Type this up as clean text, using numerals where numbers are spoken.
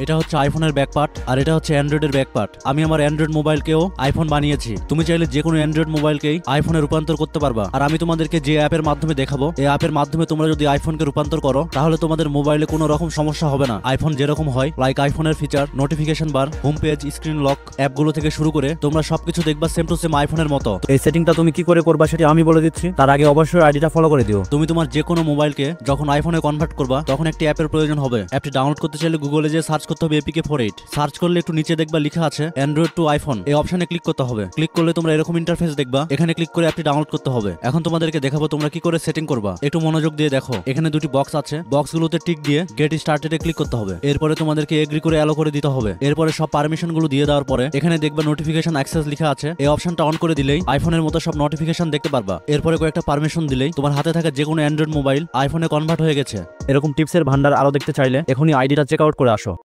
এটা হচ্ছে আইফোনের ব্যাক পার্ট আর এটা হচ্ছে অ্যান্ড্রয়েডের ব্যাক পার্ট। আমি আমার অ্যান্ড্রয়েড মোবাইলকেও আইফোন বানিয়েছি। তুমি চাইলে যে কোনো অ্যান্ড্রয়েড মোবাইলকেই আইফোনে রূপান্তর করতে পারবা। আর আমি তোমাদেরকে যে অ্যাপের মাধ্যমে দেখাবো, এই অ্যাপের মাধ্যমে তোমরা যদি আইফোনকে রূপান্তর করো তাহলে তোমাদের মোবাইলে কোনো রকম সমস্যা হবে না। আইফোন যেরকম হয়, লাইক আইফোনের ফিচার, নোটিফিকেশন বার, হোম পেজ, স্ক্রিন লক, অ্যাপগুলো থেকে শুরু করে তোমরা সবকিছু দেখবা সেম টু সেম আইফোনের মতো। এই সেটিংটা তুমি কি করে করবা সেটা আমি বলে দিচ্ছি, তার আগে অবশ্যই আইডিটা ফলো করে দিও। তুমি তোমার যে কোনো মোবাইলকে যখন আইফোনে কনভার্ট করবা তখন একটি অ্যাপের প্রয়োজন হবে। অ্যাপটি ডাউনলোড করতে চাইলে গুগলে যে সার্চ করতে হবে APK48। সার্চ করলে একটু নিচে দেখবা লেখা আছে অ্যান্ড্রয়েড টু আইফোন, এই অপশনে ক্লিক করতে হবে। ক্লিক করলে তোমরা এরকম ইন্টারফেস দেখবা, এখানে ক্লিক করে অ্যাপটি ডাউনলোড করতে হবে। এখন তোমাদেরকে দেখাবো তোমরা কি করে সেটিং করবা। একটু মনোযোগ দিয়ে দেখো, এখানে দুটি বক্স আছে, বক্সগুলোতে টিক দিয়ে গেট স্টার্টেডে ক্লিক করতে হবে। এরপরে তোমাদেরকে এগ্রি করে অ্যালো করে দিতে হবে। এরপরে সব পারমিশন গুলো দিয়ে দেওয়ার পরে এখানে দেখবা নোটিফিকেশন অ্যাক্সেস লেখা আছে, এই অপশনটা অন করে দিলেই আইফোনের মতো সব নোটিফিকেশন দেখতে পারবা। এরপরে কয়েকটা পারমিশন দিলেই তোমার হাতে থাকা যে কোনো অ্যান্ড্রয়েড মোবাইল আইফোনে কনভার্ট হয়ে গেছে। এরকম টিপসের ভান্ডার আরো দেখতে চাইলে এখনই আইডিটা চেক আউট করে আসো।